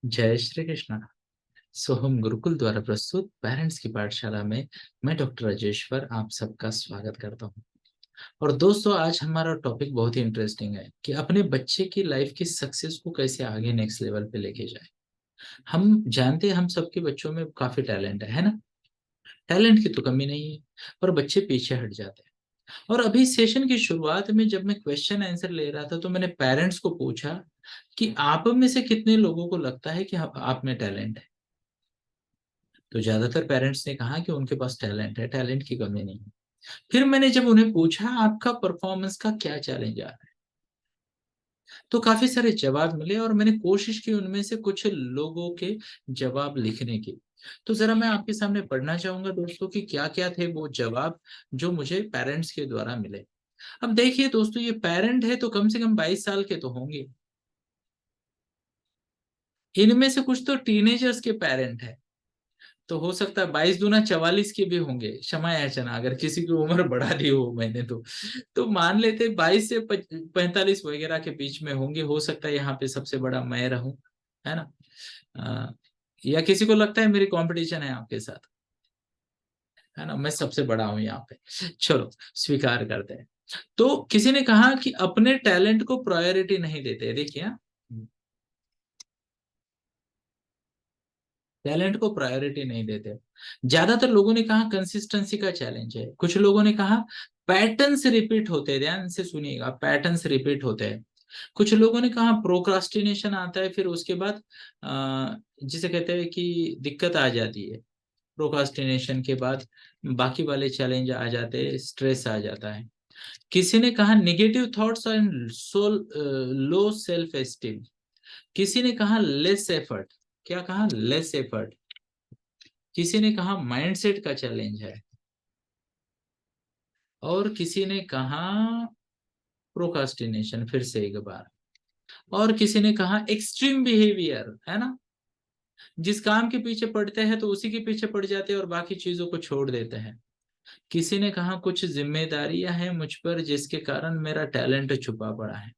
जय श्री कृष्ण। सोहम गुरुकुल द्वारा प्रस्तुत पेरेंट्स की पाठशाला में मैं डॉक्टर राजेश्वर आप सबका स्वागत करता हूं। और दोस्तों, आज हमारा टॉपिक बहुत ही इंटरेस्टिंग है कि अपने बच्चे की लाइफ की सक्सेस को कैसे आगे नेक्स्ट लेवल पे लेके जाए। हम जानते हैं हम सबके बच्चों में काफी टैलेंट है ना। टैलेंट की तो कमी नहीं है, पर बच्चे पीछे हट जाते हैं। और अभी सेशन की शुरुआत में जब मैं क्वेश्चन आंसर ले रहा था तो मैंने पेरेंट्स को पूछा कि आप में से कितने लोगों को लगता है कि आप में टैलेंट है। तो ज्यादातर पेरेंट्स ने कहा कि उनके पास टैलेंट है, टैलेंट की कमी नहीं है। फिर मैंने जब उन्हें पूछा आपका परफॉर्मेंस का क्या चैलेंज आ रहा है, तो काफी सारे जवाब मिले और मैंने कोशिश की उनमें से कुछ लोगों के जवाब लिखने की। तो जरा मैं आपके सामने पढ़ना चाहूंगा दोस्तों कि क्या क्या थे वो जवाब जो मुझे पेरेंट्स के द्वारा मिले। अब देखिए दोस्तों, ये पेरेंट है तो कम से कम 22 साल के तो होंगे। इनमें से कुछ तो टीनेजर्स के पेरेंट है, तो हो सकता है 22 दूना 44 के भी होंगे। क्षमा याचना अगर किसी की उम्र बढ़ा दी हो मैंने तो मान लेते 22 से 45 वगैरह के बीच में होंगे। हो सकता है यहाँ पे सबसे बड़ा मैं रहूं, है ना। अ, या किसी को लगता है मेरी कंपटीशन है आपके साथ, है ना, मैं सबसे बड़ा हूं यहाँ पे। चलो स्वीकार करते हैं। तो किसी ने कहा कि अपने टैलेंट को प्रायोरिटी नहीं देते। देखिए, टैलेंट को प्रायोरिटी नहीं देते। ज्यादातर लोगों ने कहा कंसिस्टेंसी का चैलेंज है। कुछ लोगों ने कहा पैटर्न्स रिपीट होते हैं। ध्यान से सुनिएगा, पैटर्न्स रिपीट होते हैं। कुछ लोगों ने कहा प्रोक्रास्टिनेशन आता है, फिर उसके बाद जिसे कहते हैं कि दिक्कत आ जाती है। प्रोक्रास्टिनेशन के बाद बाकी वाले चैलेंज आ जाते हैं, स्ट्रेस आ जाता है। किसी ने कहा negative thoughts and low self esteem. किसी ने कहा लेस एफर्ट। क्या कहा? Less effort. किसी ने कहा माइंडसेट का चैलेंज है। और किसी ने कहा प्रोकास्टिनेशन, फिर से एक बार। और किसी ने कहा एक्सट्रीम बिहेवियर, है ना। जिस काम के पीछे पड़ते हैं तो उसी के पीछे पड़ जाते हैं और बाकी चीजों को छोड़ देते हैं। किसी ने कहा कुछ जिम्मेदारियां हैं मुझ पर जिसके कारण मेरा टैलेंट छुपा पड़ा है।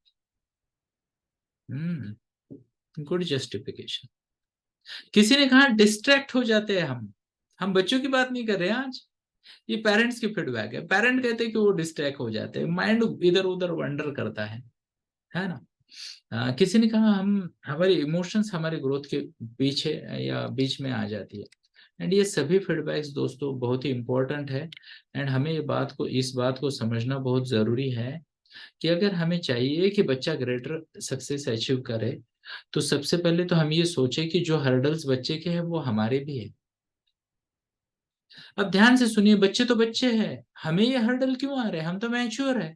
हम्म, गुड जस्टिफिकेशन। किसी ने कहा डिस्ट्रैक्ट हो जाते हैं हम बच्चों की बात नहीं कर रहे हैं आज। ये पेरेंट्स की फीडबैक है। पेरेंट कहते हैं कि वो डिस्ट्रैक्ट हो जाते हैं, माइंड इधर उधर वंडर करता है ना। किसी ने कहा हम हमारे इमोशंस हमारे ग्रोथ के पीछे या बीच में आ जाती है। एंड ये सभी फीडबैक्स दोस्तों बहुत ही इंपॉर्टेंट है। एंड हमें इस बात को समझना बहुत जरूरी है कि अगर हमें चाहिए कि बच्चा ग्रेटर सक्सेस अचीव करे, तो सबसे पहले तो हम ये सोचे कि जो हर्डल्स बच्चे के हैं वो हमारे भी है। अब ध्यान से सुनिए, बच्चे तो बच्चे हैं, हमें ये हर्डल क्यों आ रहे हैं? हम तो मैच्योर है।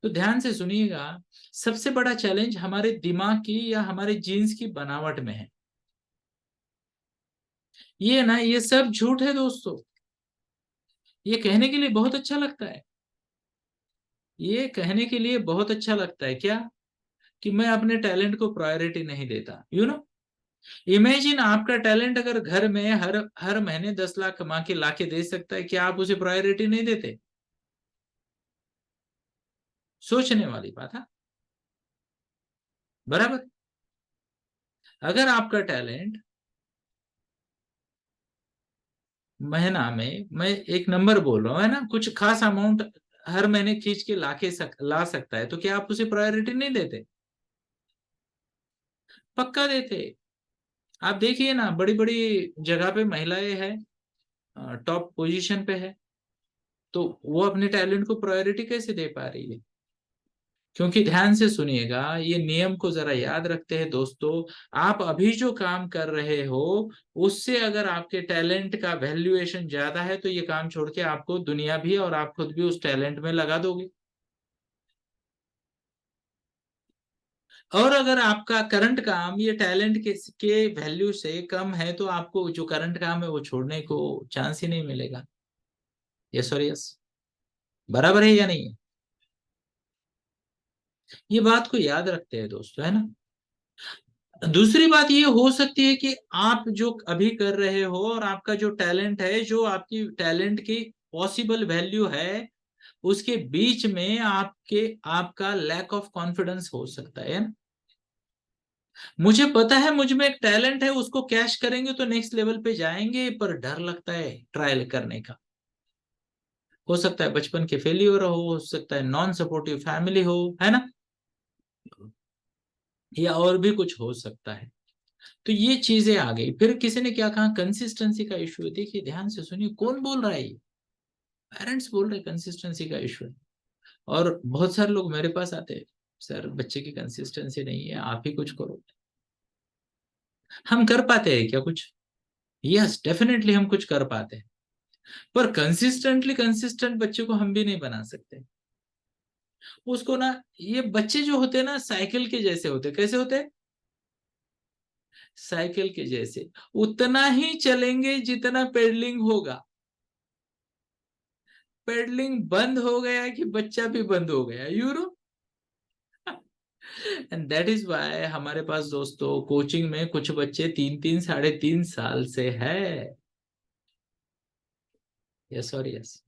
तो ध्यान से सुनिएगा, सबसे बड़ा चैलेंज हमारे दिमाग की या हमारे जीन्स की बनावट में है। ये ना, ये सब झूठ है दोस्तों। ये कहने के लिए बहुत अच्छा लगता है। ये कहने के लिए बहुत अच्छा लगता है क्या? कि मैं अपने टैलेंट को प्रायोरिटी नहीं देता। इमेजिन आपका टैलेंट अगर घर में हर हर महीने 10 लाख कमा के लाके दे सकता है, क्या आप उसे प्रायोरिटी नहीं देते? सोचने वाली बात है, बराबर। अगर आपका टैलेंट महीना में, मैं एक नंबर बोल रहा हूँ, है ना, कुछ खास अमाउंट हर महीने खींच के ला सकता है, तो क्या आप उसे प्रायोरिटी नहीं देते? पक्का देते। आप देखिए ना, बड़ी बड़ी जगह पे महिलाएं हैं, टॉप पोजीशन पे है, तो वो अपने टैलेंट को प्रायोरिटी कैसे दे पा रही है? क्योंकि ध्यान से सुनिएगा, ये नियम को जरा याद रखते हैं दोस्तों। आप अभी जो काम कर रहे हो उससे अगर आपके टैलेंट का वैल्यूएशन ज्यादा है तो ये काम छोड़ के आपको दुनिया भी और आप खुद भी उस टैलेंट में लगा दोगे। और अगर आपका करंट काम ये टैलेंट के वैल्यू से कम है तो आपको जो करंट काम है वो छोड़ने को चांस ही नहीं मिलेगा। यस और यस, बराबर है या नहीं है? ये बात को याद रखते हैं दोस्तों, है ना। दूसरी बात ये हो सकती है कि आप जो अभी कर रहे हो और आपका जो टैलेंट है, जो आपकी टैलेंट की पॉसिबल वैल्यू है, उसके बीच में आपका लैक ऑफ कॉन्फिडेंस हो सकता है ना। मुझे पता है मुझ में एक टैलेंट है, उसको कैश करेंगे तो नेक्स्ट लेवल पे जाएंगे, पर डर लगता है ट्रायल करने का। हो सकता है बचपन के फेलियर हो सकता है नॉन सपोर्टिव फैमिली हो, है ना, या और भी कुछ हो सकता है। तो ये चीजें आ गई। फिर किसी ने क्या कहा, कंसिस्टेंसी का इशू है। देखिए ध्यान से सुनिए, कौन बोल रहा है ये? पेरेंट्स बोल रहे हैं कंसिस्टेंसी का इशू है। और बहुत सारे लोग मेरे पास आते हैं, सर बच्चे की कंसिस्टेंसी नहीं है, आप ही कुछ करो। हम कर पाते हैं क्या कुछ? यस डेफिनेटली हम कुछ कर पाते हैं, पर कंसिस्टेंटली कंसिस्टेंट बच्चे को हम भी नहीं बना सकते। उसको ना, ये बच्चे जो होते हैं ना साइकिल के जैसे होते हैं। कैसे होते हैं? साइकिल के जैसे, उतना ही चलेंगे जितना पेडलिंग होगा। पेडलिंग बंद हो गया कि बच्चा भी बंद हो गया, you know. And that is why हमारे पास दोस्तों कोचिंग में कुछ बच्चे 3-3 3.5 साल से है। यस और यस।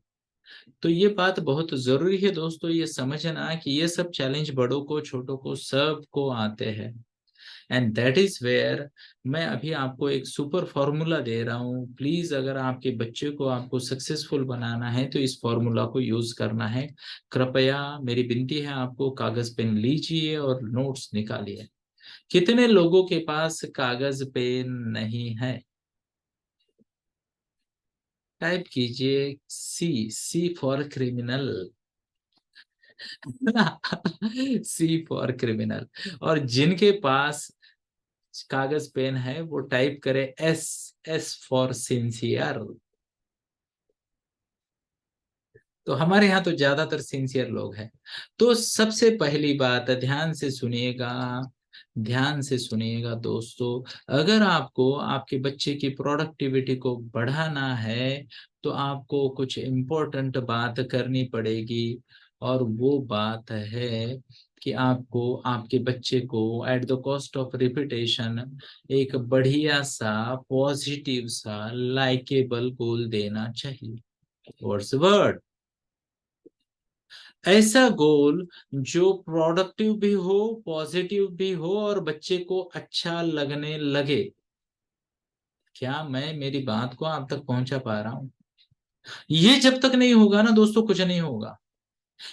तो ये बात बहुत जरूरी है दोस्तों, ये समझना कि ये सब चैलेंज बड़ों को छोटों को सबको आते हैं। एंड दैट इज वेयर मैं अभी आपको एक सुपर फॉर्मूला दे रहा हूँ। प्लीज अगर आपके बच्चे को आपको सक्सेसफुल बनाना है तो इस फॉर्मूला को यूज करना है। कृपया मेरी विनती है, आपको कागज पेन लीजिए और नोट्स निकालिए। कितने लोगों के पास कागज पेन नहीं है? टाइप कीजिए C, C for criminal. C for criminal. और जिनके पास कागज पेन है वो टाइप करे एस, एस फॉर सिंसियर। तो हमारे यहाँ तो ज्यादातर सिंसियर लोग हैं। तो सबसे पहली बात, ध्यान से सुनिएगा, ध्यान से सुनिएगा दोस्तों। अगर आपको आपके बच्चे की प्रोडक्टिविटी को बढ़ाना है तो आपको कुछ इम्पोर्टेंट बात करनी पड़ेगी। और वो बात है कि आपको आपके बच्चे को at the cost of repetition एक बढ़िया सा पॉजिटिव सा लाइकेबल गोल देना चाहिए। What's word? ऐसा गोल जो प्रोडक्टिव भी हो, पॉजिटिव भी हो और बच्चे को अच्छा लगने लगे। क्या मैं मेरी बात को आप तक पहुंचा पा रहा हूं? ये जब तक नहीं होगा ना दोस्तों, कुछ नहीं होगा।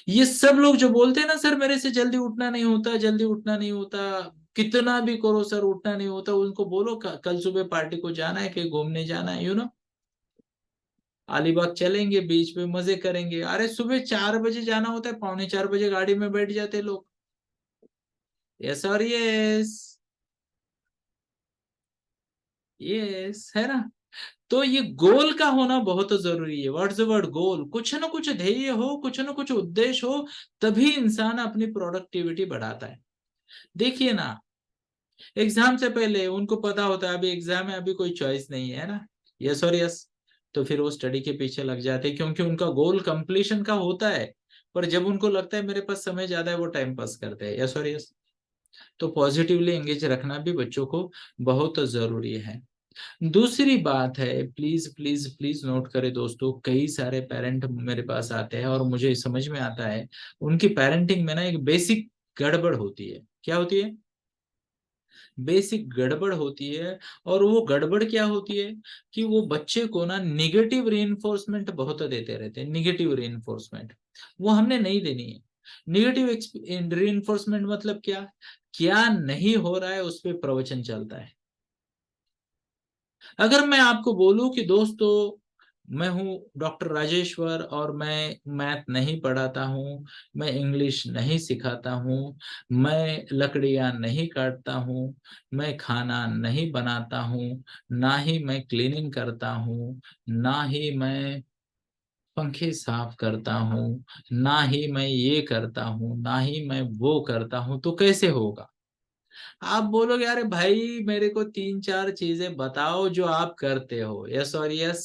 ये सब लोग जो बोलते हैं ना, सर मेरे से जल्दी उठना नहीं होता, जल्दी उठना नहीं होता, कितना भी करो सर उठना नहीं होता, उनको बोलो कल सुबह पार्टी को जाना है, कहीं घूमने जाना है, यू नो, अलीबाग चलेंगे, बीच पे मजे करेंगे। अरे सुबह 4 बजे जाना होता है, 3:45 गाड़ी में बैठ जाते हैं लोग। यस और यस, यस है ना। तो ये गोल का होना बहुत जरूरी है। What's the word? गोल। कुछ ना कुछ ध्येय हो, कुछ ना कुछ उद्देश्य हो, तभी इंसान अपनी प्रोडक्टिविटी बढ़ाता है। देखिए ना, एग्जाम से पहले उनको पता होता है अभी एग्जाम है, अभी कोई चॉइस नहीं है ना। यस और यस। तो फिर वो स्टडी के पीछे लग जाते हैं क्योंकि उनका गोल कंप्लीशन का होता है। पर जब उनको लगता है मेरे पास समय ज्यादा है, वो टाइम पास करते हैं। यस और यस। तो पॉजिटिवली एंगेज रखना भी बच्चों को बहुत जरूरी है। दूसरी बात है, प्लीज प्लीज प्लीज नोट करें दोस्तों, कई सारे पेरेंट मेरे पास आते हैं और मुझे समझ में आता है उनकी पेरेंटिंग में ना एक बेसिक गड़बड़ होती है। क्या होती है? बेसिक गड़बड़ होती है। और वो गड़बड़ क्या होती है कि वो बच्चे को ना निगेटिव रीइंफोर्समेंट बहुत देते रहते हैं। निगेटिव रीइंफोर्समेंट वो हमने नहीं देनी है। निगेटिव रीइंफोर्समेंट मतलब क्या? क्या नहीं हो रहा है उस पर प्रवचन चलता है। अगर मैं आपको बोलूं कि दोस्तों मैं हूं डॉक्टर राजेश्वर और मैं मैथ नहीं पढ़ाता हूं, मैं इंग्लिश नहीं सिखाता हूं, मैं लकड़ियां नहीं काटता हूं, मैं खाना नहीं बनाता हूं, ना ही मैं क्लीनिंग करता हूं, ना ही मैं पंखे साफ करता हूं, ना ही मैं ये करता हूं, ना ही मैं वो करता हूं, तो कैसे होगा? आप बोलोगे अरे भाई मेरे को 3-4 चीजें बताओ जो आप करते हो। यस और यस।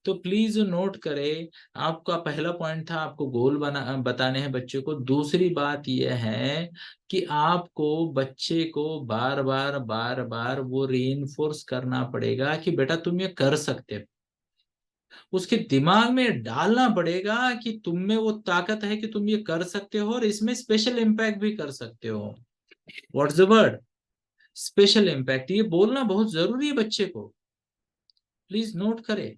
तो प्लीज नोट करें, आपका पहला पॉइंट था आपको गोल बताने हैं बच्चे को। दूसरी बात यह है कि आपको बच्चे को बार बार बार बार वो रीइंफोर्स करना पड़ेगा कि बेटा तुम ये कर सकते हो। उसके दिमाग में डालना पड़ेगा कि तुम में वो ताकत है कि तुम ये कर सकते हो और इसमें स्पेशल इम्पैक्ट भी कर सकते हो। What's the word? Special impact. ये बोलना बहुत जरूरी है बच्चे को। प्लीज नोट करें।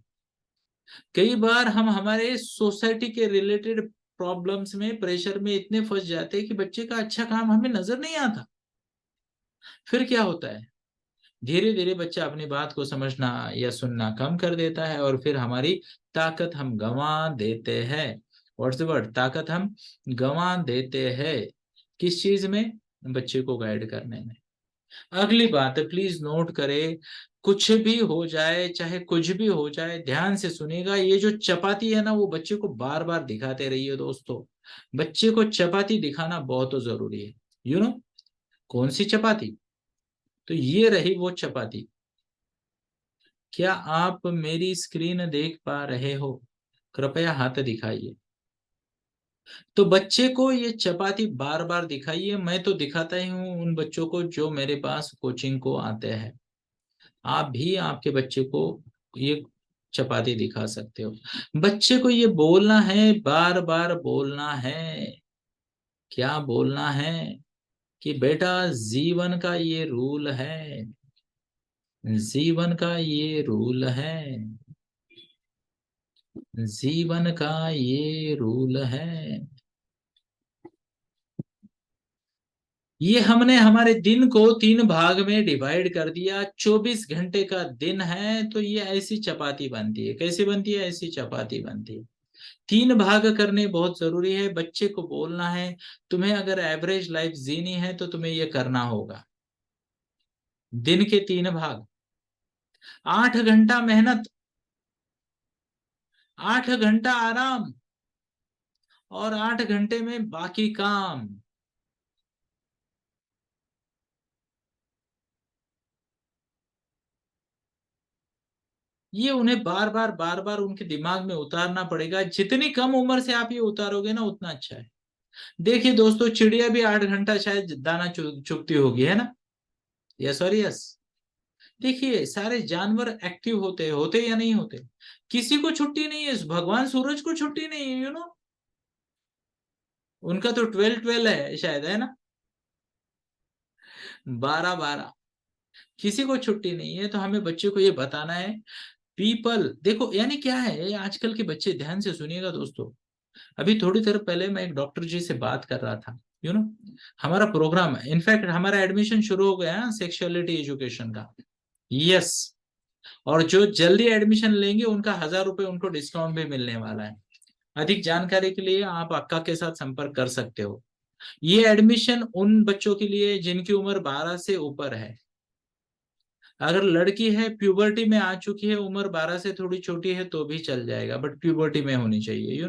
कई बार हम हमारे सोसाइटी के रिलेटेड प्रॉब्लम्स में, प्रेशर में इतने फंस जाते हैं कि बच्चे का अच्छा काम हमें नजर नहीं आता। फिर क्या होता है? धीरे धीरे बच्चा अपनी बात को समझना या सुनना कम कर देता है और फिर हमारी ताकत हम गंवा देते हैं। What's the word? ताकत हम गंवा देते हैं। किस चीज में? बच्चे को गाइड करने में। अगली बात है, प्लीज नोट करें। कुछ भी हो जाए, चाहे कुछ भी हो जाए, ध्यान से सुनिएगा। ये जो चपाती है ना, वो बच्चे को बार बार दिखाते रहिए दोस्तों। बच्चे को चपाती दिखाना बहुत जरूरी है। यू नो कौन सी चपाती? तो ये रही वो चपाती। क्या आप मेरी स्क्रीन देख पा रहे हो? कृपया हाथ दिखाइए। तो बच्चे को ये चपाती बार बार दिखाइए। मैं तो दिखाता ही हूँ उन बच्चों को जो मेरे पास कोचिंग को आते हैं। आप भी आपके बच्चे को ये चपाती दिखा सकते हो। बच्चे को ये बोलना है, बार बार बोलना है। क्या बोलना है? कि बेटा, जीवन का ये रूल है। जीवन का ये रूल है। जीवन का ये रूल है। ये हमने हमारे दिन को 3 भाग में डिवाइड कर दिया। 24 घंटे का दिन है तो ये ऐसी चपाती बनती है। कैसी बनती है? ऐसी चपाती बनती है। 3 भाग करने बहुत जरूरी है। बच्चे को बोलना है, तुम्हें अगर एवरेज लाइफ जीनी है तो तुम्हें ये करना होगा। दिन के 3 भाग। 8 घंटा मेहनत, 8 घंटा आराम, और 8 घंटे में बाकी काम। ये उन्हें बार बार उनके दिमाग में उतारना पड़ेगा। जितनी कम उम्र से आप ये उतारोगे ना, उतना अच्छा है। देखिए दोस्तों, चिड़िया भी 8 घंटा शायद दाना चुगती होगी, है ना? यस और यस। देखिए, सारे जानवर एक्टिव होते होते या नहीं होते? किसी को छुट्टी नहीं है। भगवान सूरज को छुट्टी नहीं है, उनका तो 12-12 है शायद, है ना? 12-12। किसी को छुट्टी नहीं है। तो हमें बच्चे को ये बताना है। पीपल, देखो यानी क्या है, आजकल के बच्चे, ध्यान से सुनिएगा दोस्तों। अभी थोड़ी देर पहले मैं एक डॉक्टर जी से बात कर रहा था। यू नो हमारा प्रोग्राम है, इनफैक्ट हमारा एडमिशन शुरू हो गया है सेक्सुअलिटी एजुकेशन का। यस। और जो जल्दी एडमिशन लेंगे उनका 1,000 रुपये उनको डिस्काउंट भी मिलने वाला है। अधिक जानकारी के लिए आप अक्का के साथ संपर्क कर सकते हो। ये एडमिशन उन बच्चों के लिए जिनकी उम्र 12 से ऊपर है। अगर लड़की है, प्यूबर्टी में आ चुकी है, उम्र 12 से थोड़ी छोटी है तो भी चल जाएगा, बट प्यूबर्टी में होनी चाहिए।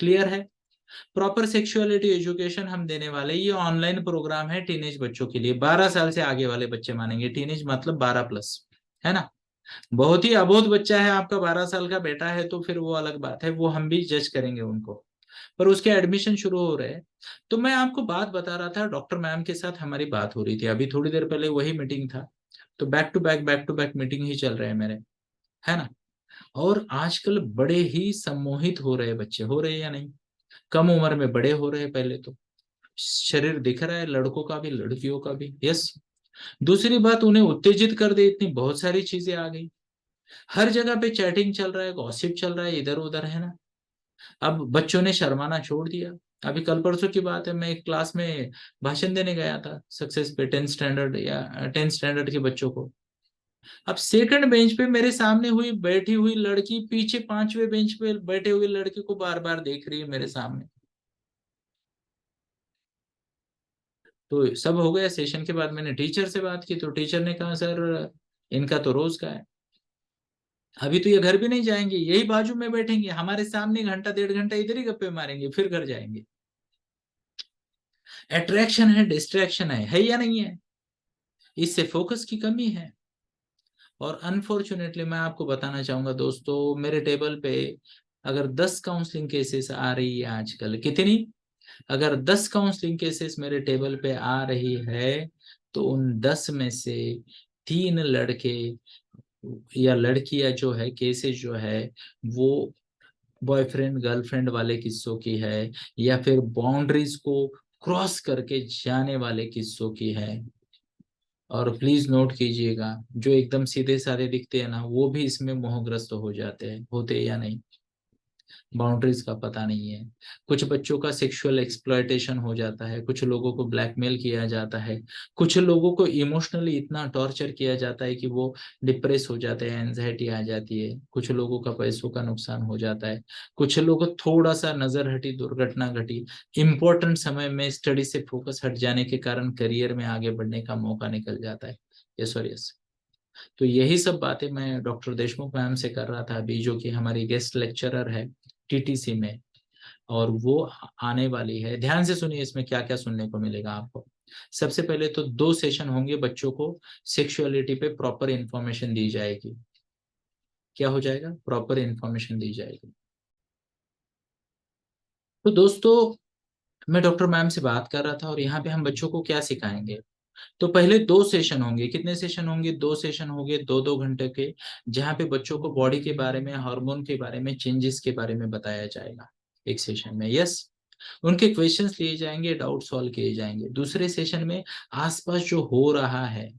क्लियर है? प्रॉपर सेक्सुअलिटी एजुकेशन हम देने वाले। ये ऑनलाइन प्रोग्राम है टीनेज बच्चों के लिए। 12 साल से आगे वाले बच्चे मानेंगे। टीनेज मतलब 12+, है ना? बहुत ही अबोध बच्चा है आपका, 12 साल का बेटा है, तो फिर वो अलग बात है, वो हम भी जज करेंगे उनको। पर उसके एडमिशन शुरू हो रहे हैं। तो मैं आपको बात बता रहा था, डॉक्टर मैम के साथ हमारी बात हो रही थी अभी थोड़ी देर पहले, वही मीटिंग था। तो बैक टू बैक मीटिंग ही चल रहे हैं मेरे, है ना? और आजकल बड़े ही सम्मोहित हो रहे बच्चे, हो रहे हैं या नहीं? कम उम्र में बड़े हो रहे हैं। पहले तो शरीर दिख रहा है, लड़कों का भी लड़कियों का भी। यस। दूसरी बात, उन्हें उत्तेजित कर दे इतनी बहुत सारी चीजें आ गई। हर जगह पे चैटिंग चल रहा है, गॉसिप चल रहा है इधर उधर, है ना? अब बच्चों ने शर्माना छोड़ दिया। अभी कल परसों की बात है, मैं एक क्लास में भाषण देने गया था, सक्सेस पे, 10th स्टैंडर्ड या 10th स्टैंडर्ड के बच्चों को। अब सेकंड बेंच पे मेरे सामने हुई बैठी हुई लड़की पीछे 5वें बेंच पे बैठे हुए लड़के को बार बार देख रही है मेरे सामने। तो सब हो गया। सेशन के बाद मैंने टीचर से बात की, तो टीचर ने कहा, सर इनका तो रोज का है। अभी तो ये घर भी नहीं जाएंगे, यही बाजू में बैठेंगे हमारे सामने, घंटा 1.5 घंटा इधर ही गप्पे मारेंगे, फिर घर जाएंगे। अट्रैक्शन है, डिस्ट्रैक्शन है या नहीं है? इससे फोकस की कमी है। और अनफॉर्चुनेटली मैं आपको बताना चाहूंगा दोस्तों, मेरे टेबल पे अगर 10 काउंसलिंग केसेस आ रही है आजकल, कितनी? अगर 10 काउंसलिंग केसेस मेरे टेबल पे आ रही है, तो उन 10 में से 3 लड़के या लड़कियां जो है केसेस जो है वो बॉयफ्रेंड गर्लफ्रेंड वाले किस्सों की है, या फिर बाउंड्रीज को क्रॉस करके जाने वाले किस्सों की है। और प्लीज नोट कीजिएगा, जो एकदम सीधे साधे दिखते हैं ना वो भी इसमें मोहग्रस्त हो जाते हैं, होते या नहीं, बाउंड्रीज का पता नहीं है। कुछ बच्चों का सेक्सुअल एक्सप्लॉयटेशन हो जाता है, कुछ लोगों को ब्लैकमेल किया जाता है, कुछ लोगों को इमोशनली इतना टॉर्चर किया जाता है कि वो डिप्रेस हो जाते हैं, एंजाइटी आ जाती है, कुछ लोगों का पैसों का नुकसान हो जाता है, कुछ लोगों को थोड़ा सा नजर हटी, दुर्घटना घटी, इंपॉर्टेंट समय में स्टडी से फोकस हट जाने के कारण करियर में आगे बढ़ने का मौका निकल जाता है। यस और यस। तो यही सब बातें मैं डॉक्टर देशमुख मैम से कर रहा था अभी, जो कि हमारी गेस्ट लेक्चरर है टीटीसी में, और वो आने वाली है। ध्यान से सुनिए इसमें क्या क्या सुनने को मिलेगा आपको। सबसे पहले तो 2 सेशन होंगे, बच्चों को सेक्सुअलिटी पे प्रॉपर इंफॉर्मेशन दी जाएगी। क्या हो जाएगा? प्रॉपर इंफॉर्मेशन दी जाएगी। तो दोस्तों, मैं डॉक्टर मैम से बात कर रहा था और यहाँ पे हम बच्चों को क्या सिखाएंगे। तो पहले 2 सेशन होंगे। कितने सेशन होंगे? 2 सेशन होंगे, 2-2 घंटे के, जहाँ पे बच्चों को बॉडी के बारे में, हार्मोन के बारे में, चेंजेस के बारे में बताया जाएगा एक सेशन में। यस। उनके क्वेश्चंस लिए जाएंगे, डाउट सॉल्व किए जाएंगे। दूसरे सेशन में आसपास जो हो रहा है,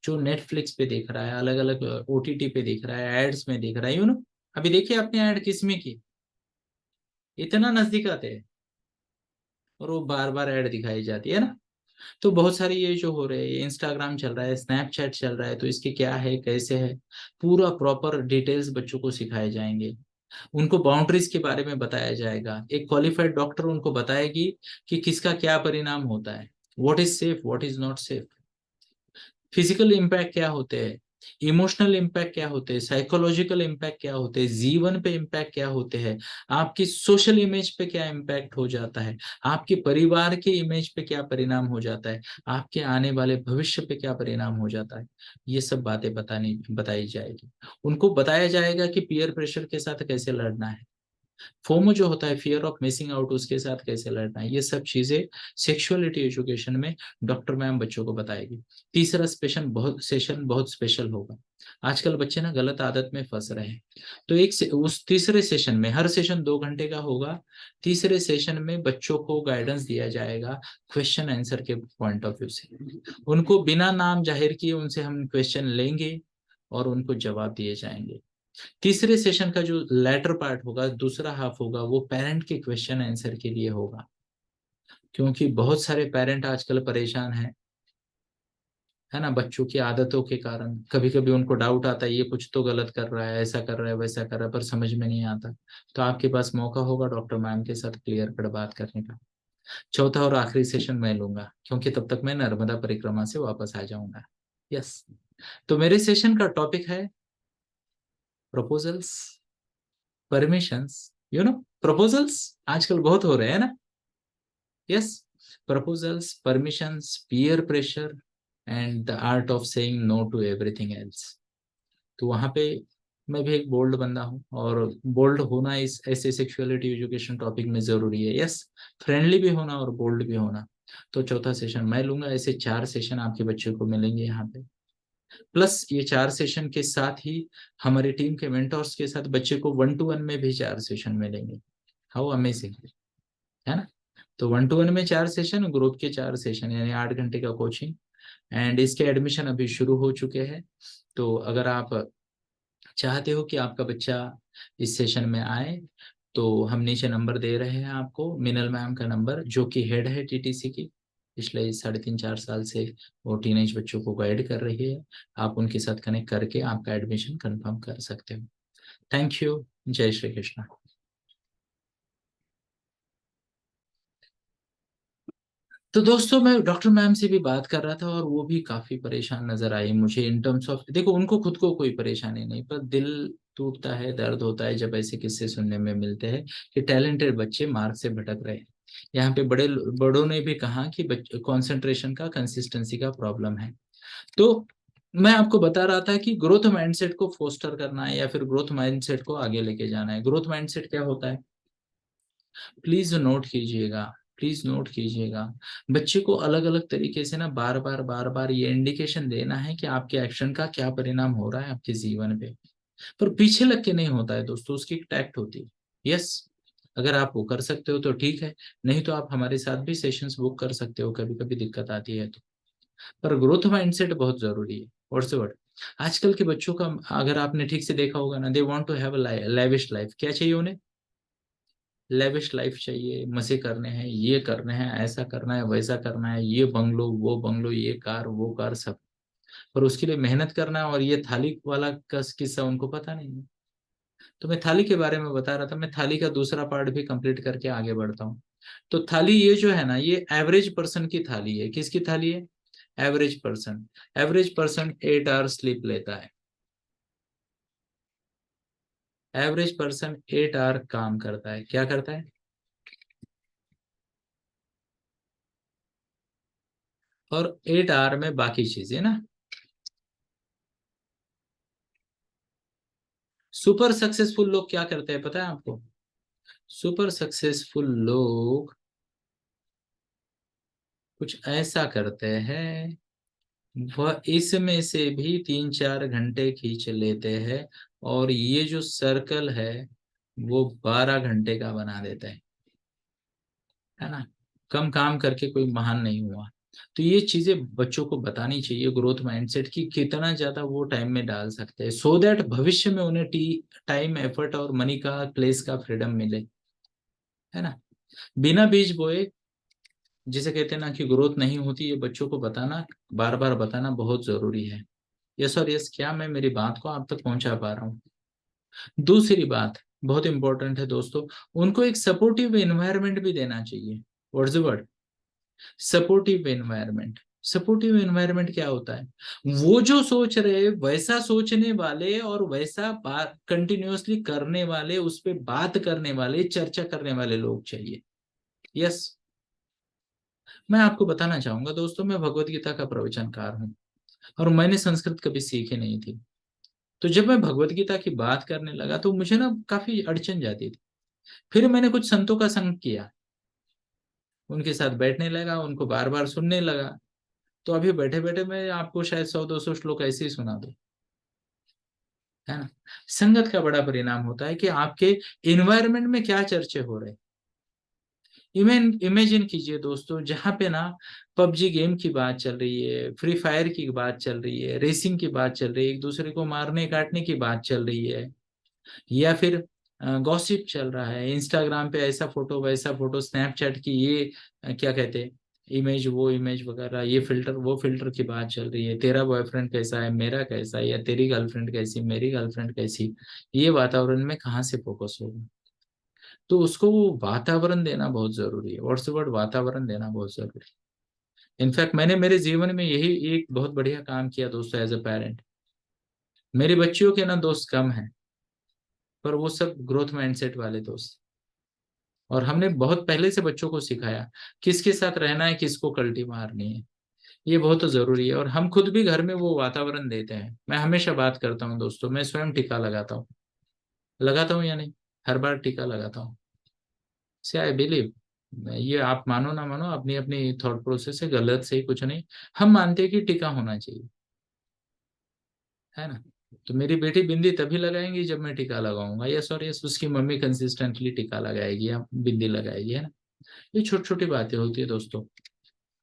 जो नेटफ्लिक्स पे देख रहा है, अलग अलग ओटीटी पे देख रहा है, एड्स में देख रहा है, अभी देखिए आपने ऐड किसमें की, इतना नजदीक आते हैं और वो बार बार ऐड दिखाई जाती है ना। तो बहुत सारी ये जो हो रहे हैं, इंस्टाग्राम चल रहा है, स्नैपचैट चल रहा है, तो इसके क्या है, कैसे है, पूरा प्रॉपर डिटेल्स बच्चों को सिखाए जाएंगे। उनको बाउंड्रीज के बारे में बताया जाएगा। एक क्वालिफाइड डॉक्टर उनको बताएगी कि किसका क्या परिणाम होता है, what is safe, what is not safe. Physical impact क्या होते हैं, इमोशनल इम्पैक्ट क्या होते हैं, साइकोलॉजिकल इम्पैक्ट क्या होते हैं, जीवन पे इम्पैक्ट क्या होते हैं, आपकी सोशल इमेज पे क्या इम्पैक्ट हो जाता है, आपके परिवार के इमेज पे क्या परिणाम हो जाता है, आपके आने वाले भविष्य पे क्या परिणाम हो जाता है। ये सब बातें बताई जाएगी। उनको बताया जाएगा कि पीयर प्रेशर के साथ कैसे लड़ना है, फोमो जो होता है, फियर ऑफ मिसिंग आउट, उसके साथ कैसे लड़ना है। ये सब चीजें सेक्सुअलिटी एजुकेशन में डॉक्टर मैम बच्चों को बताएगी। तीसरा सेशन बहुत स्पेशल होगा। आजकल बच्चे ना गलत आदत में फंस रहे हैं। तो उस तीसरे सेशन में, हर सेशन 2 घंटे का होगा, तीसरे सेशन में बच्चों को गाइडेंस दिया जाएगा क्वेश्चन आंसर के पॉइंट ऑफ व्यू से। उनको बिना नाम जाहिर किए उनसे हम क्वेश्चन लेंगे और उनको जवाब दिए जाएंगे। तीसरे सेशन का जो लेटर पार्ट होगा, दूसरा हाफ होगा, वो पेरेंट के क्वेश्चन आंसर के लिए होगा। क्योंकि बहुत सारे पेरेंट आजकल परेशान हैं, है ना, बच्चों की आदतों के कारण। कभी कभी उनको डाउट आता है, ये कुछ तो गलत कर रहा है, ऐसा कर रहा है, वैसा कर रहा है, पर समझ में नहीं आता। तो आपके पास मौका होगा डॉक्टर मैम के साथ क्लियर कट बात करने का। चौथा और आखिरी सेशन मैं लूंगा, क्योंकि तब तक मैं नर्मदा परिक्रमा से वापस आ जाऊंगा। यस। तो मेरे सेशन का टॉपिक है प्रपोजल्स, परमिशंस। प्रपोजल्स आजकल बहुत हो रहे हैं ना। Yes. Proposals, permissions, peer pressure, and the art of saying no to everything else. तो वहां पे मैं भी एक बोल्ड बंदा हूँ, और बोल्ड होना इस ऐसे सेक्सुअलिटी एजुकेशन टॉपिक में जरूरी है। यस। फ्रेंडली भी होना और बोल्ड भी होना। तो चौथा सेशन मैं लूंगा। ऐसे 4 सेशन आपके बच्चे को मिलेंगे यहाँ पे। प्लस ये 4 सेशन के साथ ही हमारी टीम के मेंटोर्स के साथ बच्चे को 1-to-1 में भी 4 सेशन मिलेंगे। हाउ अमेजिंग, है ना। तो 1-to-1 में 4 सेशन, ग्रुप के 4 सेशन, यानी 8 घंटे का कोचिंग। एंड इसके एडमिशन अभी शुरू हो चुके हैं। तो अगर आप चाहते हो कि आपका बच्चा इस सेशन में आए, तो हम नीचे नंबर दे रहे हैं आपको, मिनल मैम का नंबर, जो कि हेड है टीटीसी की। पिछले 3.5-4 साल से वो टीनेज बच्चों को गाइड कर रही है। आप उनके साथ कनेक्ट करके आपका एडमिशन कंफर्म कर सकते हो। Thank you. जय श्री कृष्ण। तो दोस्तों, मैं डॉक्टर मैम से भी बात कर रहा था और वो भी काफी परेशान नजर आई मुझे, इन टर्म्स ऑफ, देखो उनको खुद को कोई परेशानी नहीं, पर दिल टूटता है, दर्द होता है जब ऐसे किस्से सुनने में मिलते हैं कि टैलेंटेड बच्चे मार्ग से भटक रहे हैं। यहाँ पे बड़ों ने भी कहा कि कंसंट्रेशन का, कंसिस्टेंसी का प्रॉब्लम है। तो मैं आपको बता रहा था कि ग्रोथ माइंडसेट को फोस्टर करना है, या फिर ग्रोथ माइंडसेट को आगे लेके जाना है। ग्रोथ माइंडसेट क्या होता है, प्लीज नोट कीजिएगा। प्लीज नोट कीजिएगा। बच्चे को अलग अलग तरीके से ना बार बार ये इंडिकेशन देना है कि आपके एक्शन का क्या परिणाम हो रहा है आपके जीवन पे। पर पीछे लग के नहीं होता है दोस्तों, उसकी एक टैक्ट होती है। यस, अगर आप वो कर सकते हो तो ठीक है, नहीं तो आप हमारे साथ भी सेशंस बुक कर सकते हो, कभी कभी दिक्कत आती है तो। पर ग्रोथ माइंडसेट बहुत जरूरी है। What's the word. आजकल के बच्चों का अगर आपने ठीक से देखा होगा ना, they want to have a lavish life. क्या चाहिए उन्हें? लेविश लाइफ चाहिए, मजे करने हैं, ये करने हैं, ऐसा करना है, वैसा करना है, ये बंगलो वो बंगलो, ये कार वो कार, सब। पर उसके लिए मेहनत करना है, और ये थाली वाला का किस्सा उनको पता नहीं है। तो मैं थाली के बारे में बता रहा था, मैं थाली का दूसरा पार्ट भी कंप्लीट करके आगे बढ़ता हूँ। तो थाली ये जो है ना, ये एवरेज पर्सन की थाली है। किसकी थाली है? Average person. Average person 8 hour sleep लेता है। एवरेज पर्सन 8 आवर काम करता है। क्या करता है? और 8 आवर में बाकी चीजें ना। सुपर सक्सेसफुल लोग क्या करते हैं पता है आपको? सुपर सक्सेसफुल लोग कुछ ऐसा करते हैं, वह इसमें से भी 3-4 घंटे खींच लेते हैं, और ये जो सर्कल है वो 12 घंटे का बना देते हैं। है ना? कम काम करके कोई महान नहीं हुआ। तो ये चीजें बच्चों को बतानी चाहिए, ग्रोथ माइंडसेट की कितना ज्यादा वो टाइम में डाल सकते हैं, सो दैट भविष्य में उन्हें टाइम एफर्ट और मनी का प्लेस का फ्रीडम मिले। है ना? बिना बीज बोए, जिसे कहते हैं ना कि ग्रोथ नहीं होती, ये बच्चों को बताना, बार बार बताना बहुत जरूरी है। यस और यस, क्या मैं मेरी बात को आप तक पहुंचा पा रहा हूँ? दूसरी बात बहुत इंपॉर्टेंट है दोस्तों, उनको एक सपोर्टिव एनवायरनमेंट भी देना चाहिए। What's the word? Supportive environment. Supportive environment क्या होता है? वो जो सोच रहे वैसा सोचने वाले, और वैसा बात कंटिन्यूअसली करने वाले, उस पे बात करने वाले, चर्चा करने वाले लोग चाहिए। यस। मैं आपको बताना चाहूंगा दोस्तों, मैं भगवत गीता का प्रवचनकार हूँ, और मैंने संस्कृत कभी सीखी नहीं थी। तो जब मैं भगवत गीता की बात करने लगा तो मुझे ना काफी अड़चन जाती थी। फिर मैंने कुछ संतों का संग किया, उनके साथ बैठने लगा, उनको बार बार सुनने लगा। तो अभी बैठे बैठे मैं आपको शायद 100-200 श्लोक ऐसे ही सुना दूं। है ना? संगत का बड़ा परिणाम होता है कि आपके इन्वायरमेंट में क्या चर्चे हो रहे हैं। इमेजिन कीजिए दोस्तों, जहां पे ना पबजी गेम की बात चल रही है, फ्री फायर की बात चल रही है, रेसिंग की बात चल रही है, एक दूसरे को मारने काटने की बात चल रही है, या फिर गॉसिप चल रहा है इंस्टाग्राम पे, ऐसा फोटो वैसा फोटो, स्नैपचैट की ये क्या कहते हैं, इमेज वो इमेज वगैरह, ये फिल्टर वो फिल्टर की बात चल रही है, तेरा बॉयफ्रेंड कैसा है, मेरा कैसा है, या तेरी गर्लफ्रेंड कैसी, मेरी गर्लफ्रेंड कैसी। ये वातावरण में कहाँ से फोकस होगा? तो उसको वो वातावरण देना बहुत जरूरी है। What's the word? वातावरण देना बहुत जरूरी है। इनफैक्ट मैंने मेरे जीवन में यही एक बहुत बढ़िया काम किया दोस्तों, एज अ पेरेंट। मेरे बच्चियों के ना दोस्त कम हैं, पर वो सब ग्रोथ माइंडसेट वाले दोस्त। और हमने बहुत पहले से बच्चों को सिखाया किसके साथ रहना है, किसको कल्टी मारनी है। ये बहुत जरूरी है, और हम खुद भी घर में वो वातावरण देते हैं। मैं हमेशा बात करता हूँ दोस्तों, मैं स्वयं टीका लगाता हूँ या नहीं? हर बार टीका लगाता हूँ। से आई बिलीव, ये आप मानो ना मानो, अपनी अपनी थॉट प्रोसेस है, गलत सही कुछ नहीं। हम मानते हैं कि टीका होना चाहिए। है ना? तो मेरी बेटी बिंदी तभी लगाएंगी जब मैं टीका लगाऊंगा, यस और यस, उसकी मम्मी कंसिस्टेंटली टीका लगाएगी या बिंदी लगाएगी। है ना? ये छोटी छोटी बातें होती है दोस्तों,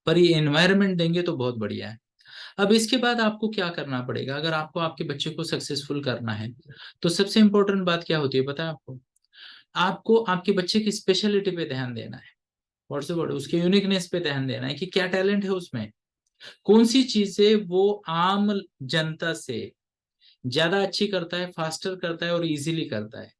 पर ये एनवायरनमेंट देंगे तो बहुत बढ़िया है। अब इसके बाद आपको क्या करना पड़ेगा, अगर आपको आपके बच्चे को सक्सेसफुल करना है, तो सबसे इंपॉर्टेंट बात क्या होती है पता है आपको? आपको आपके बच्चे की स्पेशलिटी पे ध्यान देना है। What's the word? उसके यूनिकनेस पे ध्यान देना है कि क्या टैलेंट है उसमें, कौन सी चीजें वो आम जनता से ज्यादा अच्छी करता है, फास्टर करता है और इजीली करता है।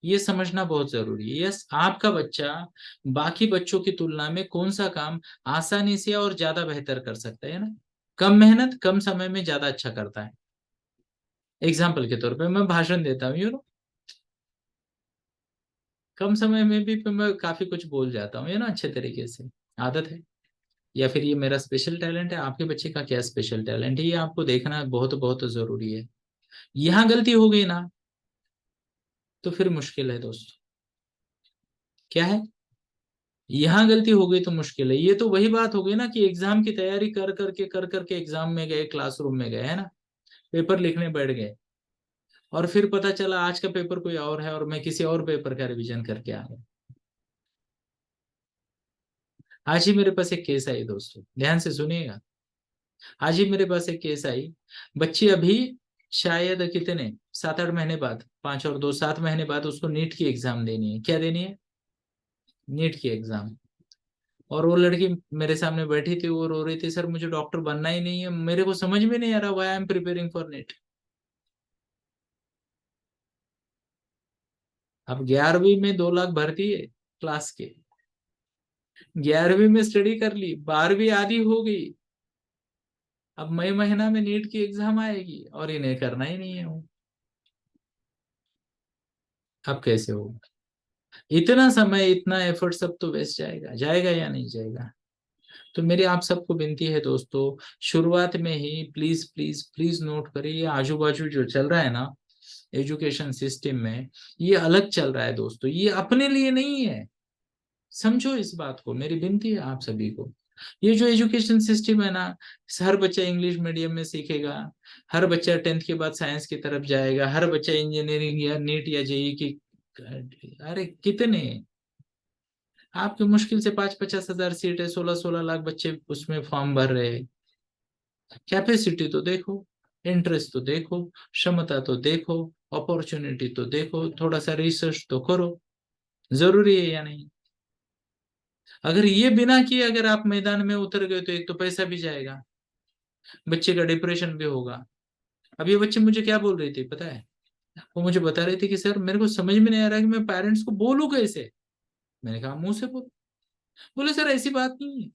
ये समझना बहुत जरूरी है। यस, आपका बच्चा बाकी बच्चों की तुलना में कौन सा काम आसानी से और ज्यादा बेहतर कर सकता है ना? कम मेहनत कम समय में ज्यादा अच्छा करता है। एग्जाम्पल के तौर पे मैं भाषण देता हूँ, कम समय में भी मैं काफी कुछ बोल जाता हूँ, अच्छे तरीके से। आदत है। या फिर ये मेरा स्पेशल टैलेंट है? आपके बच्चे का क्या स्पेशल टैलेंट है, ये आपको देखना बहुत बहुत जरूरी है। यहाँ गलती हो गई ना, तो फिर मुश्किल है दोस्त। क्या है? यहाँ गलती हो गई तो मुश्किल है। ये तो वही बात हो गई ना कि एग्जाम की तैयारी कर करके एग्जाम में गए, क्लासरूम में गए, है ना, पेपर लिखने बैठ गए, और फिर पता चला आज का पेपर कोई और है और मैं किसी और पेपर का रिवीजन करके आ गया। आज ही मेरे पास एक केस आई दोस्तों, ध्यान से सुनिएगा। आज ही मेरे पास एक केस आई। बच्ची अभी शायद कितने 7-8 महीने बाद, 5 और 2 7 महीने बाद उसको नीट की एग्जाम देनी है। क्या देनी है? नीट की एग्जाम। और वो लड़की मेरे सामने बैठी थी, वो रो रही थी, सर मुझे डॉक्टर बनना ही नहीं है, मेरे को समझ में नहीं आ रहा why I am preparing for NEET. अब 11वीं में 2 लाख भर्ती है क्लास के, 11वीं में स्टडी कर ली, 12वीं आधी हो गई, अब मई महीना में नीट की एग्जाम आएगी और इन्हें करना ही नहीं है वो। अब कैसे होगा? इतना समय, इतना एफर्ट सब तो वेस्ट जाएगा, जाएगा या नहीं जाएगा? तो मेरी आप सबको विनती है दोस्तों, शुरुआत में ही प्लीज प्लीज प्लीज नोट करिए, ये आजू बाजू जो चल रहा है ना एजुकेशन सिस्टम में, ये अलग चल रहा है दोस्तों, ये अपने लिए नहीं है। समझो इस बात को, मेरी विनती है आप सभी को। ये जो एजुकेशन सिस्टम है ना, हर बच्चा इंग्लिश मीडियम में सीखेगा, हर बच्चा 10th के बाद साइंस की तरफ जाएगा, हर बच्चा इंजीनियरिंग या नीट या जेई की, अरे कितने, आपके मुश्किल से 50-50 हजार सीट है, 16-16 लाख बच्चे उसमें फॉर्म भर रहे हैं। कैपेसिटी तो देखो, इंटरेस्ट तो देखो, क्षमता तो देखो, अपॉर्चुनिटी तो देखो, थोड़ा सा रिसर्च तो करो। जरूरी है या नहीं? अगर ये बिना किए अगर आप मैदान में उतर गए तो एक तो पैसा भी जाएगा, बच्चे का डिप्रेशन भी होगा। अब ये बच्चे मुझे क्या बोल रही थी पता है? वो मुझे बता रही थी कि सर मेरे को समझ में नहीं आ रहा कि मैं पेरेंट्स को बोलूं कैसे। मैंने कहा मुंह से बोल। बोले सर ऐसी बात नहीं है,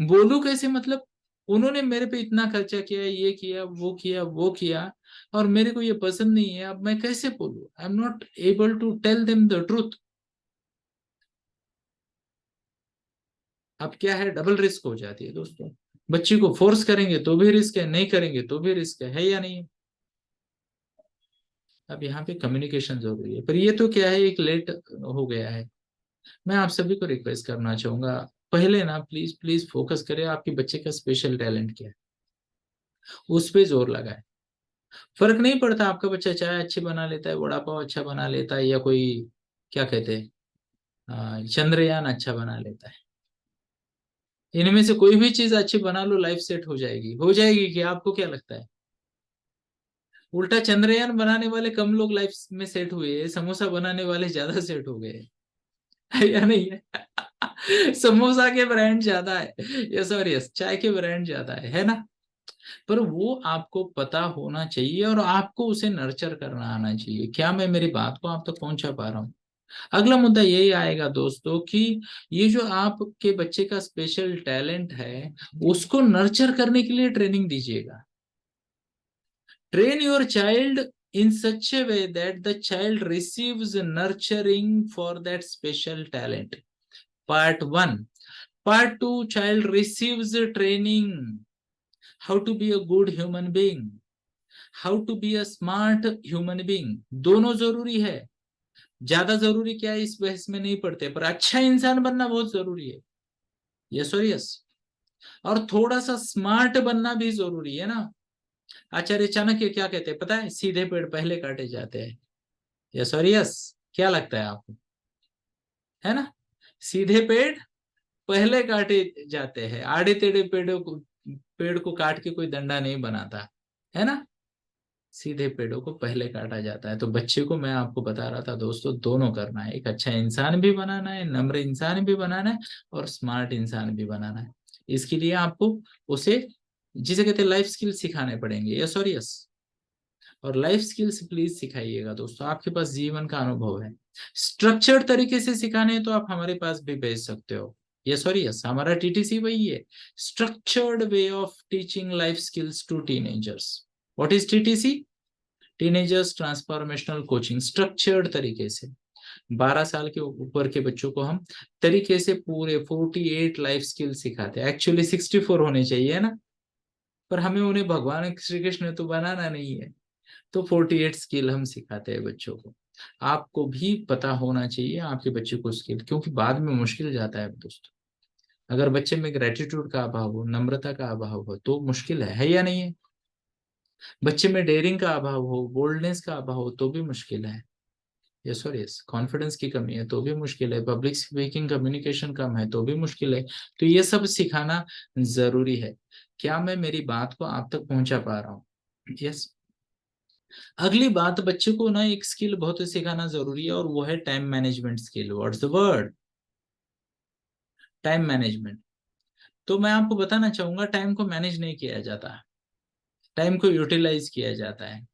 बोलूं कैसे मतलब, उन्होंने मेरे पे इतना खर्चा किया, ये किया, वो किया, वो किया, और मेरे को ये पसंद नहीं है, अब मैं कैसे बोलूं? I am not able to tell them the truth. अब क्या है, डबल रिस्क हो जाती है दोस्तों। बच्ची को फोर्स करेंगे तो भी रिस्क है, नहीं करेंगे तो भी रिस्क है या नहीं है? अब यहाँ पे कम्युनिकेशन जरूरी है, पर ये तो क्या है, एक लेट हो गया है। मैं आप सभी को रिक्वेस्ट करना चाहूंगा, पहले ना प्लीज प्लीज फोकस करें आपके बच्चे का स्पेशल टैलेंट क्या है, उस पे जोर लगाए। फर्क नहीं पड़ता, आपका बच्चा चाय अच्छी बना लेता है, वड़ा पाव अच्छा बना लेता है, या कोई क्या कहते हैं चंद्रयान अच्छा बना लेता है, इनमें से कोई भी चीज अच्छी बना लो, लाइफ सेट हो जाएगी, हो जाएगी कि आपको क्या लगता है? उल्टा चंद्रयान बनाने वाले कम लोग लाइफ में सेट हुए, समोसा बनाने वाले ज्यादा सेट हो गए। है या नहीं है? समोसा के ब्रांड ज्यादा है, यस और यस, चाय के ब्रांड ज्यादा है ना? पर वो आपको पता होना चाहिए और आपको उसे नर्चर करना आना चाहिए। क्या मैं मेरी बात को आप तक पहुंचा पा रहा हूँ? अगला मुद्दा यही आएगा दोस्तों कि ये जो आपके बच्चे का स्पेशल टैलेंट है, उसको नर्चर करने के लिए ट्रेनिंग दीजिएगा। Train your child in such a way that the child receives nurturing for that special talent. Part 1. Part 2, child receives training how to be a good human being, how to be a smart human being. दोनों जरूरी है। ज्यादा जरूरी क्या है इस बहस में नहीं पड़ते, पर अच्छा इंसान बनना बहुत जरूरी है। यस और यस। और थोड़ा सा स्मार्ट बनना भी जरूरी है ना। आचार्य चाणक्य क्या कहते हैं पता है? सीधे पेड़ पहले काटे जाते हैं। यस और यस। क्या लगता है आपको? है ना? सीधे पेड़ पहले काटे जाते हैं, आड़े टेढ़े पेड़ को काट के कोई डंडा नहीं बनाता, है ना? सीधे पेड़ों को पहले काटा जाता है। तो बच्चे को मैं आपको बता रहा था दोस्तों, दोनों करना है, एक अच्छा इंसान भी बनाना है, नम्र इंसान भी बनाना है, और स्मार्ट इंसान भी बनाना है। इसके लिए आपको उसे, जिसे कहते हैं लाइफ स्किल, सिखाने पड़ेंगे। यस और यस। और लाइफ स्किल्स प्लीज सिखाइएगा दोस्तों, आपके पास जीवन का अनुभव है, स्ट्रक्चर्ड तरीके से सिखाने हैं तो आप हमारे पास भी भेज सकते हो। यस और यस, हमारा टीटीसी वही है, structured way of teaching life skills to teenagers. What is TTC? Teenagers transformational coaching, structured तरीके से 12 साल के ऊपर के बच्चों को हम तरीके से पूरे 48 लाइफ स्किल सिखाते हैं। एक्चुअली 64 होने चाहिए ना, पर हमें उन्हें भगवान श्री कृष्ण तो बनाना नहीं है, तो 48 स्किल हम सिखाते हैं बच्चों को। आपको भी पता होना चाहिए आपके बच्चे को स्किल, क्योंकि बाद में मुश्किल जाता है दोस्तों। अगर बच्चे में ग्रेटिट्यूड का अभाव हो, नम्रता का अभाव हो, तो मुश्किल है या नहीं है? बच्चे में डेयरिंग का अभाव हो, बोल्डनेस का अभाव हो, तो भी मुश्किल है। यस और यस, कॉन्फिडेंस की कमी है तो भी मुश्किल है, पब्लिक स्पीकिंग कम्युनिकेशन कम है तो भी मुश्किल है। तो ये सब सिखाना जरूरी है। क्या मैं मेरी बात को आप तक पहुंचा पा रहा हूँ? यस। अगली बात, बच्चे को ना एक स्किल बहुत सिखाना जरूरी है, और वो है time management skill. What's the word? Time management. तो मैं आपको बताना चाहूंगा, टाइम को मैनेज नहीं किया जाता, टाइम को यूटिलाइज किया जाता है।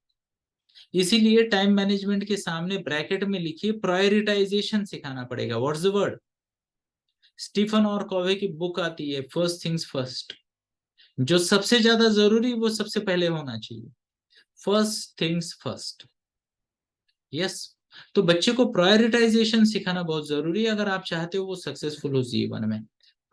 इसीलिए टाइम मैनेजमेंट के सामने ब्रैकेट में लिखिए प्रायोरिटाइजेशन सिखाना पड़ेगा। What's the word? स्टीफन और कॉवे की बुक आती है फर्स्ट थिंग्स फर्स्ट। जो सबसे ज्यादा जरूरी वो सबसे पहले होना चाहिए। First things first. यस। तो बच्चे को प्रायोरिटाइजेशन सिखाना बहुत जरूरी है अगर आप चाहते हो वो सक्सेसफुल हो जीवन में।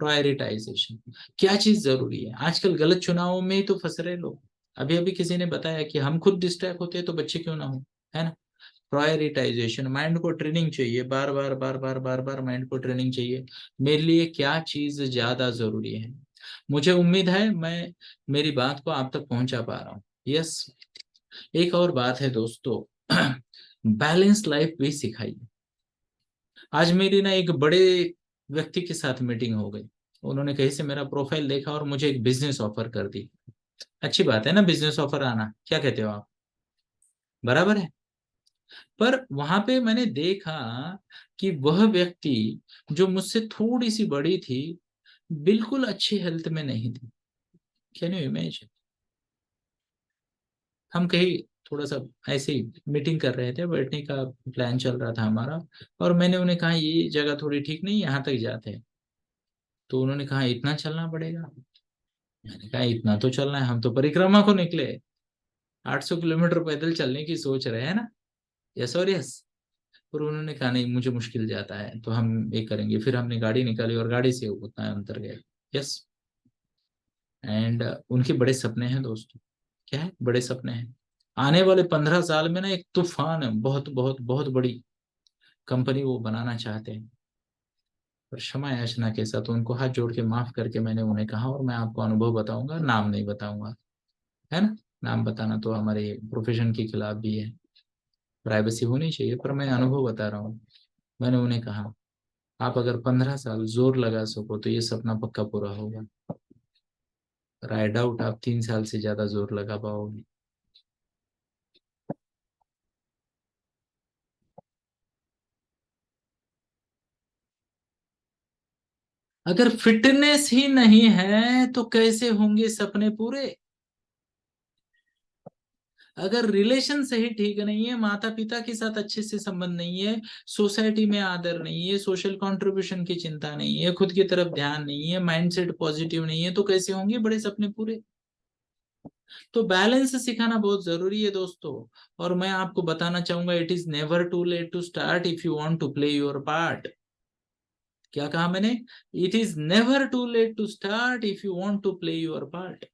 प्रायोरिटाइजेशन, क्या चीज जरूरी है? आजकल गलत चुनावों में ही तो फंस रहे लोग। अभी अभी किसी ने बताया कि हम खुद डिस्ट्रैक्ट होते हैं तो बच्चे क्यों ना हो, है ना? प्रायोरिटाइजेशन, माइंड को ट्रेनिंग चाहिए, बार बार बार बार बार बार माइंड को ट्रेनिंग चाहिए। मेरे लिए क्या चीज ज्यादा जरूरी है? मुझे उम्मीद है मैं मेरी बात को आप तक पहुंचा पा रहा हूँ। यस। एक और बात है दोस्तों, बैलेंस लाइफ भी सिखाइए। आज मेरी ना एक बड़े व्यक्ति के साथ मीटिंग हो गई। उन्होंने कहीं से मेरा प्रोफाइल देखा और मुझे एक बिजनेस ऑफर कर दी। अच्छी बात है ना बिजनेस ऑफर आना, क्या कहते हो आप? बराबर है। पर वहां पे मैंने देखा कि वह व्यक्ति जो मुझसे थोड़ी सी बड़ी थी, बिल्कुल अच्छी हेल्थ में नहीं थी। Can you imagine? हम कहीं थोड़ा सा ऐसे ही मीटिंग कर रहे थे, बैठने का प्लान चल रहा था हमारा, और मैंने उन्हें कहा ये जगह थोड़ी ठीक नहीं, यहाँ तक जाते हैं। तो उन्होंने कहा इतना चलना पड़ेगा। मैंने कहा इतना तो चलना है, हम तो परिक्रमा को निकले, 800 किलोमीटर पैदल चलने की सोच रहे हैं ना। यस और यस। पर उन्होंने कहा नहीं मुझे मुश्किल जाता है, तो हम ये करेंगे। फिर हमने गाड़ी निकाली और गाड़ी से उतना अंतर गए। यस। एंड उनके बड़े सपने हैं दोस्तों। क्या है? बड़े सपने हैं। आने वाले 15 साल में ना एक तूफान है, बहुत बहुत बहुत बड़ी कंपनी वो बनाना चाहते हैं। पर क्षमा याचना के साथ उनको हाथ जोड़ के माफ करके मैंने उन्हें कहा, और मैं आपको अनुभव बताऊंगा, नाम नहीं बताऊंगा, है ना? नाम बताना तो हमारे प्रोफेशन के खिलाफ भी है, प्राइवेसी होनी चाहिए, पर मैं अनुभव बता रहा हूँ। मैंने उन्हें कहा आप अगर 15 साल जोर लगा सको तो ये सपना पक्का पूरा होगा, पर आई डाउट आप 3 साल से ज्यादा जोर लगा पाओगे। अगर फिटनेस ही नहीं है तो कैसे होंगे सपने पूरे? अगर रिलेशन सही ठीक नहीं है, माता पिता के साथ अच्छे से संबंध नहीं है, सोसाइटी में आदर नहीं है, सोशल कंट्रीब्यूशन की चिंता नहीं है, खुद की तरफ ध्यान नहीं है, माइंडसेट पॉजिटिव नहीं है, तो कैसे होंगे बड़े सपने पूरे? तो बैलेंस सिखाना बहुत जरूरी है दोस्तों। और मैं आपको बताना चाहूंगा, it is never too late to start if you want to play your part. क्या कहा मैंने? It is never too late to start if you want to play your part.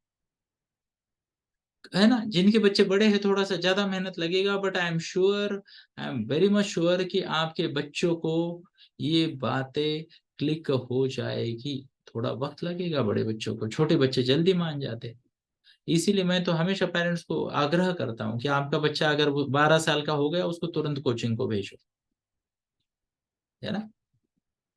है ना? जिनके बच्चे बड़े हैं थोड़ा सा ज्यादा मेहनत लगेगा, but I am sure, I am very much sure कि आपके बच्चों को ये बातें क्लिक हो जाएगी। थोड़ा वक्त लगेगा बड़े बच्चों को, छोटे बच्चे जल्दी मान जाते हैं। इसीलिए मैं तो हमेशा पेरेंट्स को आग्रह करता हूँ कि आपका बच्चा अगर 12 साल का हो गया उसको तुरंत कोचिंग को भेजो। है ना?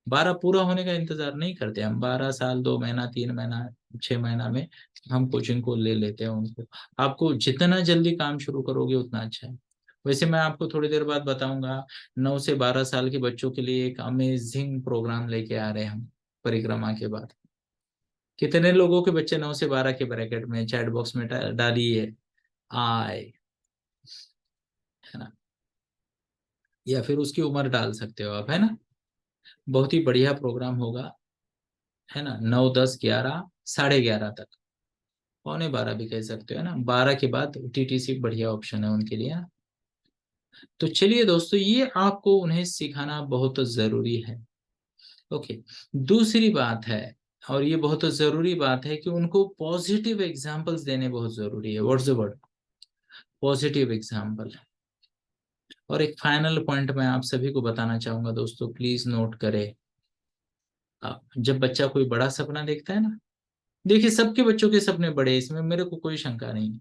12 पूरा होने का इंतजार नहीं करते हम, 12 साल 2 महीना 3 महीना 6 महीना में हम कोचिंग को ले लेते हैं उनको। आपको जितना जल्दी काम शुरू करोगे उतना अच्छा है। वैसे मैं आपको थोड़ी देर बाद बताऊंगा, 9 से 12 साल के बच्चों के लिए एक अमेजिंग प्रोग्राम लेके आ रहे हैं हम परिक्रमा के बाद। कितने लोगों के बच्चे 9 से 12 के ब्रैकेट में चैट बॉक्स में डालिए आए, है ना? या फिर उसकी उम्र डाल सकते हो आप, है ना? बहुत ही बढ़िया प्रोग्राम होगा, है ना? 9 10 11, 11:30 तक, पौने 12 भी कह सकते हो, है ना? 12 के बाद टीटीसी बढ़िया ऑप्शन है उनके लिए, है ना? तो चलिए दोस्तों, ये आपको उन्हें सिखाना बहुत जरूरी है। ओके। दूसरी बात है, और ये बहुत जरूरी बात है, कि उनको पॉजिटिव एग्जाम्पल्स देने बहुत जरूरी है। What's the word? Positive example. और एक फाइनल पॉइंट मैं आप सभी को बताना चाहूंगा दोस्तों, प्लीज नोट करें। जब बच्चा कोई बड़ा सपना देखता है ना, देखिए सबके बच्चों के सपने बड़े हैं, इसमें मेरे को कोई शंका नहीं है।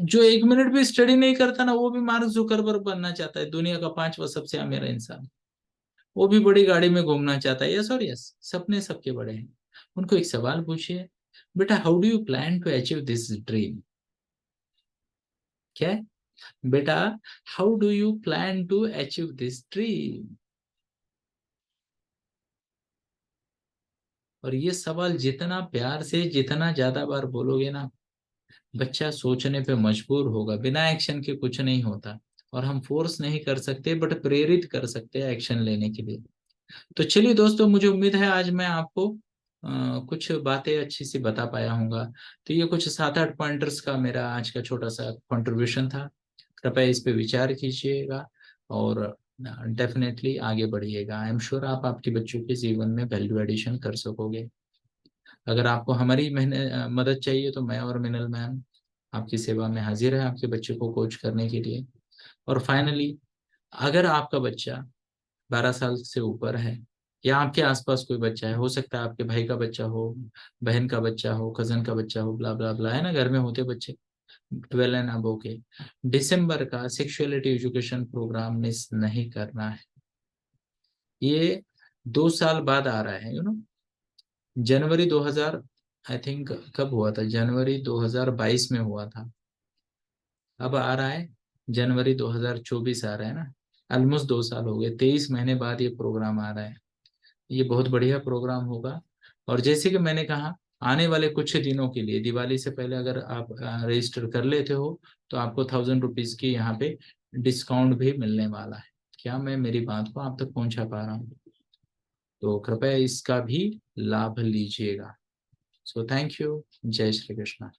जो 1 मिनट भी स्टडी नहीं करता ना, वो भी मार्क जुकरबर्ग बनना चाहता है, दुनिया का 5वां सबसे अमीर इंसान। वो भी बड़ी गाड़ी में घूमना चाहता है, यस और यस। सपने सबके बड़े हैं। उनको एक सवाल पूछिए, बेटा how do you plan to achieve this dream. क्या है बेटा, how do you plan to achieve this dream. और ये सवाल जितना प्यार से, जितना ज्यादा बार बोलोगे ना, बच्चा सोचने पे मजबूर होगा। बिना एक्शन के कुछ नहीं होता। और हम फोर्स नहीं कर सकते, बट प्रेरित कर सकते हैं एक्शन लेने के लिए। तो चलिए दोस्तों, मुझे उम्मीद है आज मैं आपको कुछ बातें अच्छी सी बता पाया हूँगा। तो ये कुछ 7-8 पॉइंटर्स का मेरा आज का छोटा सा कंट्रीब्यूशन था। कृपया इस पे विचार कीजिएगा और डेफिनेटली आगे बढ़िएगा। आई एम श्योर आप आपके बच्चों के जीवन में वैल्यू एडिशन कर सकोगे। अगर आपको हमारी मदद चाहिए तो मैं और मिनल मैम आपकी सेवा में हाजिर है, आपके बच्चे को कोच करने के लिए। और फाइनली, अगर आपका बच्चा 12 साल से ऊपर है, या आपके आसपास कोई बच्चा है, हो सकता है आपके भाई का बच्चा हो, बहन का बच्चा हो, कजन का बच्चा हो, ब्ला ब्ला ब्ला, है ना, घर में होते बच्चे 12 एंड अबव के, दिसंबर का सेक्सुअलिटी एजुकेशन प्रोग्राम मिस नहीं करना है। ये 2 साल बाद आ रहा है, जनवरी 2000, आई थिंक कब हुआ था, जनवरी 2022 में हुआ था। अब आ रहा है जनवरी 2024 आ रहा है ना। ऑलमोस्ट 2 साल हो गए, 23 महीने बाद ये प्रोग्राम आ रहा है। ये बहुत बढ़िया प्रोग्राम होगा। और जैसे कि मैंने कहा, आने वाले कुछ दिनों के लिए, दिवाली से पहले अगर आप रजिस्टर कर लेते हो, तो आपको 1000 रुपीज की यहाँ पे डिस्काउंट भी मिलने वाला है। क्या मैं मेरी बात को आप तक पहुंचा पा रहा हूँ? तो कृपया इसका भी लाभ लीजिएगा। So thank you. जय श्री कृष्ण।